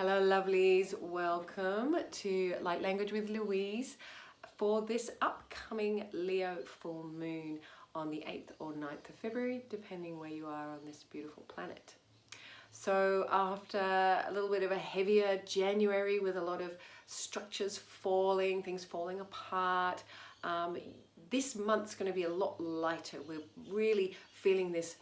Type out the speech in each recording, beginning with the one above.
Hello lovelies, welcome to Light Language with Louise for this upcoming Leo full moon on the 8th or 9th of February, depending where you are on this beautiful planet. So after a little bit of a heavier January with a lot of structures falling, things falling apart, this month's going to be a lot lighter. We're really feeling this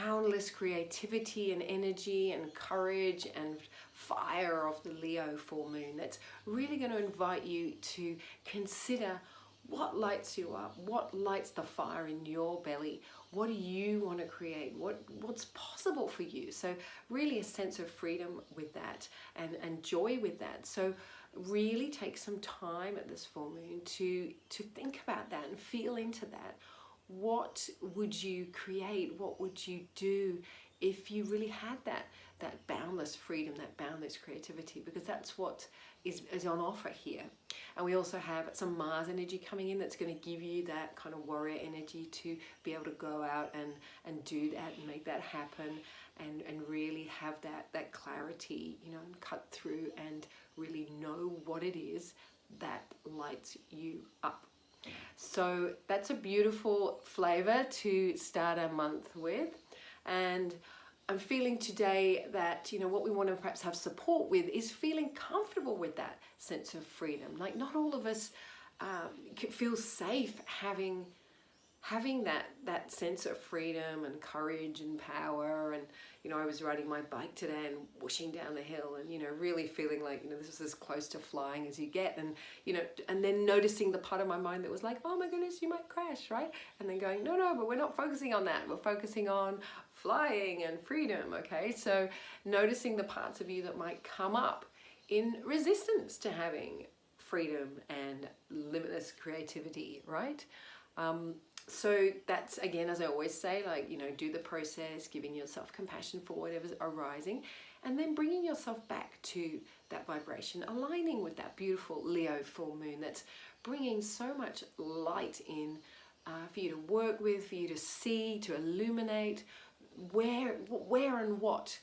boundless creativity and energy and courage and fire of the Leo full moon. That's really going to invite you to consider what lights you up, what lights the fire in your belly, what do you want to create, what's possible for you. So really a sense of freedom with that and joy with that. So really take some time at this full moon to think about that and feel into that. What would you create? What would you do if you really had that boundless freedom, that boundless creativity? Because that's what is on offer here. And we also have some Mars energy coming in that's going to give you that kind of warrior energy to be able to go out and do that and make that happen and really have that clarity, you know, and cut through and really know what it is that lights you up. So that's a beautiful flavor to start our month with. And I'm feeling today that, you know, what we want to perhaps have support with is feeling comfortable with that sense of freedom. Like not all of us feel safe having that sense of freedom and courage and power. And you know, I was riding my bike today and whooshing down the hill and, you know, really feeling like, you know, this is as close to flying as you get. And, you know, and then noticing the part of my mind that was like, oh my goodness, you might crash, right? And then going, no, but we're not focusing on that. We're focusing on flying and freedom, okay? So noticing the parts of you that might come up in resistance to having freedom and limitless creativity, right? So that's, again, as I always say, like, you know, do the process, giving yourself compassion for whatever's arising, and then bringing yourself back to that vibration, aligning with that beautiful Leo full moon that's bringing so much light in for you to work with, for you to see, to illuminate where and what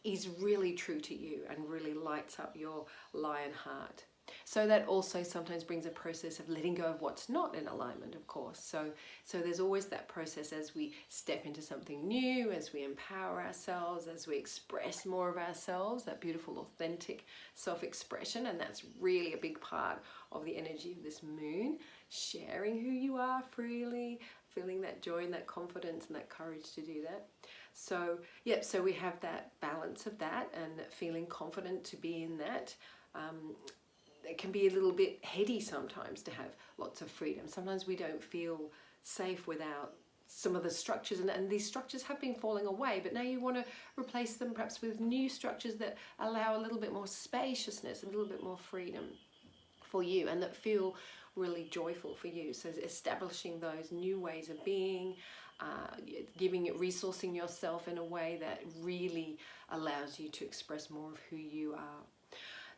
is really true to you and really lights up your lion heart. So that also sometimes brings a process of letting go of what's not in alignment, of course. So there's always that process as we step into something new, as we empower ourselves, as we express more of ourselves, that beautiful, authentic self-expression. And that's really a big part of the energy of this moon, sharing who you are freely, feeling that joy and that confidence and that courage to do that. So, yeah, so we have that balance of that and feeling confident to be in that. It can be a little bit heady sometimes to have lots of freedom. Sometimes we don't feel safe without some of the structures, and these structures have been falling away, but now you want to replace them perhaps with new structures that allow a little bit more spaciousness, a little bit more freedom for you, and that feel really joyful for you. So establishing those new ways of being, resourcing yourself in a way that really allows you to express more of who you are.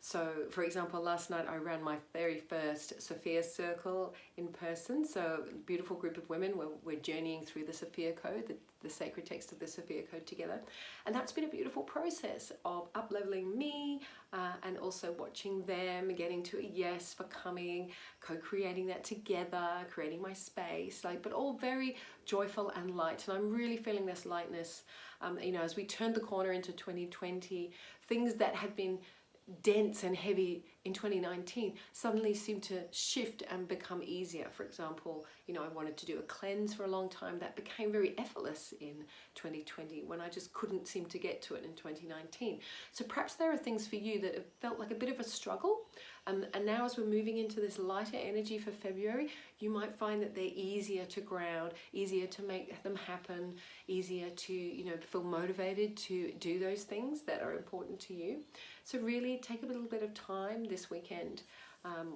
So, for example, last night I ran my very first Sophia Circle in person. So, a beautiful group of women. We're journeying through the Sophia Code, the sacred text of the Sophia Code together. And that's been a beautiful process of up-leveling me and also watching them, getting to a yes for coming, co-creating that together, creating my space, but all very joyful and light. And I'm really feeling this lightness, you know, as we turned the corner into 2020, things that had been dense and heavy in 2019 suddenly seem to shift and become easier. For example, you know, I wanted to do a cleanse for a long time. That became very effortless in 2020 when I just couldn't seem to get to it in 2019. So perhaps there are things for you that have felt like a bit of a struggle. And now as we're moving into this lighter energy for February, you might find that they're easier to ground, easier to make them happen, easier to, you know, feel motivated to do those things that are important to you. So really take a little bit of time this weekend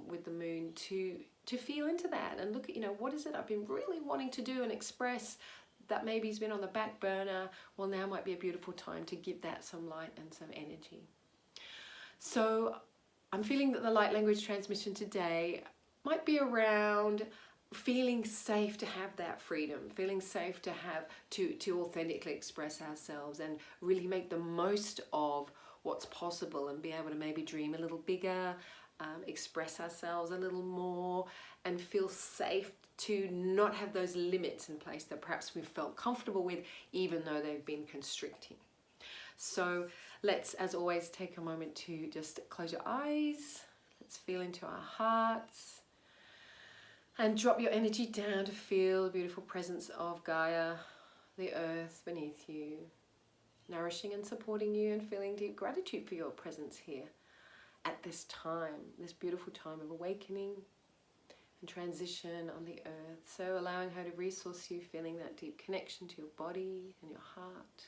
with the moon to feel into that and look at, you know, what is it I've been really wanting to do and express that maybe has been on the back burner. Well, now might be a beautiful time to give that some light and some energy. So I'm feeling that the light language transmission today might be around feeling safe to have that freedom, feeling safe to have to authentically express ourselves and really make the most of what's possible and be able to maybe dream a little bigger, express ourselves a little more, and feel safe to not have those limits in place that perhaps we've felt comfortable with, even though they've been constricting. So let's, as always, take a moment to just close your eyes. Let's feel into our hearts and drop your energy down to feel the beautiful presence of Gaia, the earth beneath you, nourishing and supporting you, and feeling deep gratitude for your presence here at this time, this beautiful time of awakening and transition on the earth. So allowing her to resource you, feeling that deep connection to your body and your heart.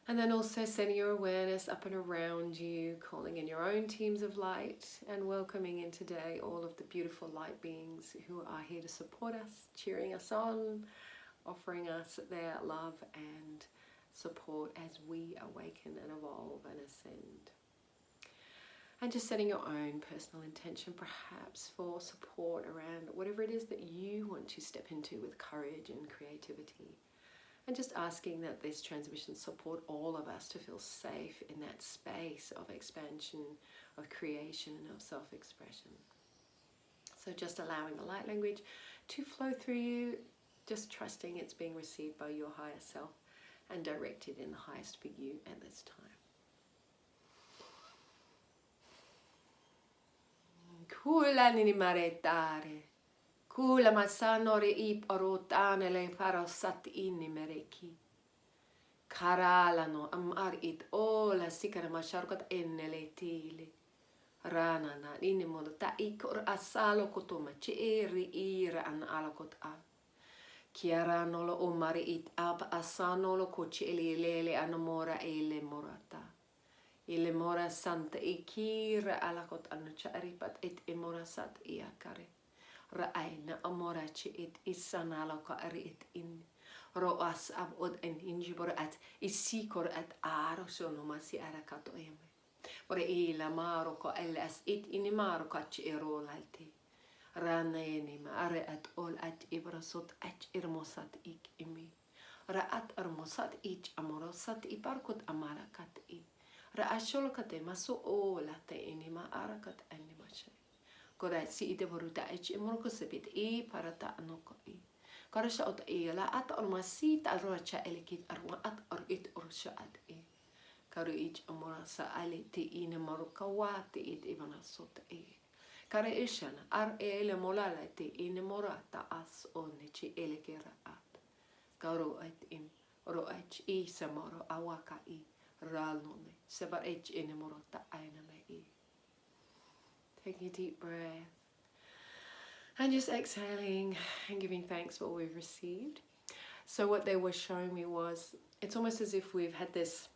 And then also sending your awareness up and around you, calling in your own teams of light, and welcoming in today all of the beautiful light beings who are here to support us, cheering us on, offering us their love and support as we awaken and evolve and ascend. And just setting your own personal intention perhaps for support around whatever it is that you want to step into with courage and creativity. And just asking that this transmission support all of us to feel safe in that space of expansion, of creation, of self-expression. So just allowing the light language to flow through you, just trusting it's being received by your higher self and directed in the highest for you at this time. Kula nini maretare, kula masanore ip orotane le parosat inni mereki. Karalano amar it ola sikara masharkat ennele tili. Ranana inni molta ikor asalo kotoma cheeri ira an alakot a. Chiaranolo omari it ab asanolo kocheli lele anamora ele morata. Ile mora santa ikira alakot anucharipat et imorasat iakare. Ra'ayna amorachi it isanalaka ari it in. Roas ab od en injibor at isikor at arosonumasi arakato eme. Ore ila maroko elas it inimaro kachi erolalti. Ranaenima are at all at ibrasot at irmosat ik imi. Ra'at armosat ich amorosat iparkot amarakat i. Ra'asholokate maso ola te inima arakat animashe. Korai si ite boruta ich imorokosepit I parata anoko I. Karasha ot ila at ormasit arrocha elikit arwa at orit orsha at I. Karu ich amorasa aliti inimorokawati it ivanasot I. Kare ishana ar ele molala te inimorata as onichi elekera at. Karu et im roach I samoro awaka I. Ralnome sebar H inimorota ainame I. Taking a deep breath and just exhaling and giving thanks for all we've received. So what they were showing me was, it's almost as if we've had this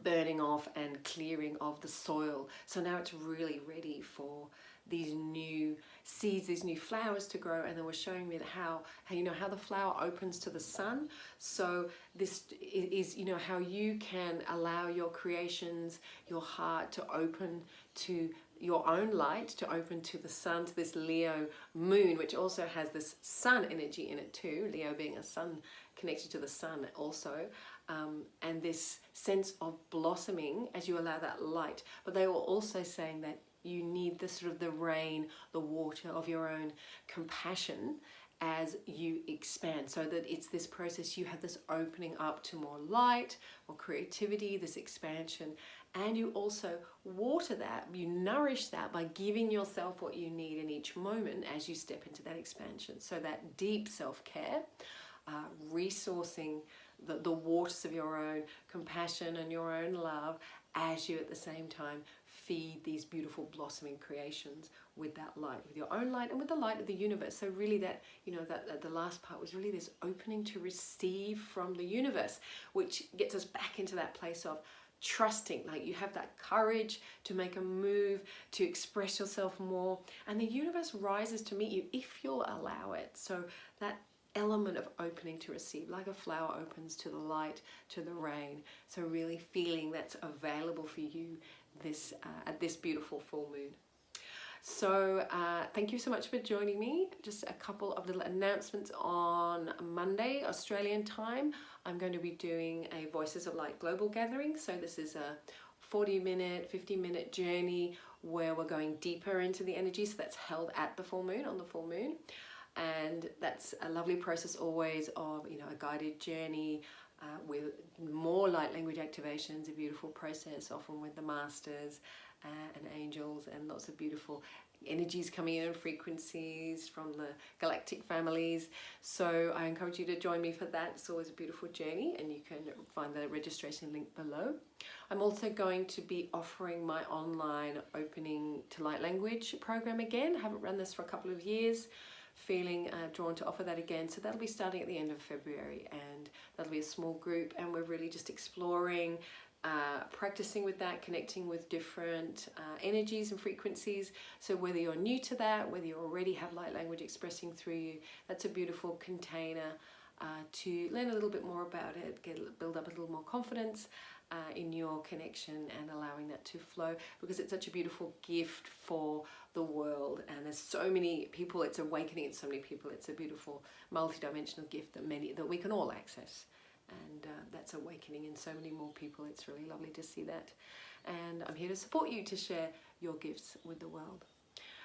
burning off and clearing of the soil. So now it's really ready for these new seeds, these new flowers to grow. And then we're showing me how you know how the flower opens to the sun. So this is, you know, how you can allow your creations, your heart to open to your own light, to open to the sun, to this Leo moon, which also has this sun energy in it too, Leo being a sun connected to the sun also, and this sense of blossoming as you allow that light. But they were also saying that you need the sort of the rain, the water of your own compassion as you expand, so that it's this process, you have this opening up to more light, more creativity, this expansion, and you also water that, you nourish that by giving yourself what you need in each moment as you step into that expansion. So that deep self-care, resourcing the waters of your own compassion and your own love as you at the same time feed these beautiful blossoming creations with that light, with your own light and with the light of the universe. So really that, you know, that the last part was really this opening to receive from the universe, which gets us back into that place of trusting, like you have that courage to make a move, to express yourself more, and the universe rises to meet you if you'll allow it. So that element of opening to receive, like a flower opens to the light, to the rain. So really feeling that's available for you this at this beautiful full moon. So thank you so much for joining me. Just a couple of little announcements. On Monday, Australian time, I'm going to be doing a Voices of Light global gathering. So this is a 40-minute, 50-minute journey where we're going deeper into the energy. So that's held at the full moon, on the full moon. And that's a lovely process always of, a guided journey with more light language activations, a beautiful process, often with the masters and angels, and lots of beautiful energies coming in, frequencies from the galactic families. So I encourage you to join me for that. It's always a beautiful journey, and you can find the registration link below. I'm also going to be offering my online Opening to Light Language program again. I haven't run this for a couple of years. Feeling drawn to offer that again. So that'll be starting at the end of February, and that'll be a small group, and we're really just exploring, practicing with that, connecting with different energies and frequencies. So whether you're new to that, whether you already have light language expressing through you, that's a beautiful container to learn a little bit more about it, build up a little more confidence in your connection, and allowing that to flow, because it's such a beautiful gift for the world. And there's so many people, it's awakening in so many people. It's a beautiful multidimensional gift that we can all access, and that's awakening in so many more people. It's really lovely to see that, and I'm here to support you to share your gifts with the world.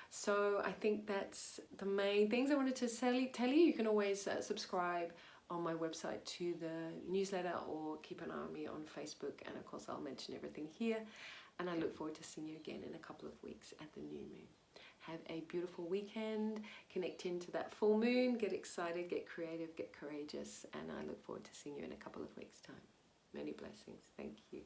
So I think that's the main things I wanted to tell you. You can always subscribe on my website to the newsletter, or keep an eye on me on Facebook, and of course I'll mention everything here. And I look forward to seeing you again in a couple of weeks at the new moon. Have a beautiful weekend, connect into that full moon, get excited, get creative, get courageous, and I look forward to seeing you in a couple of weeks' time. Many blessings. Thank you.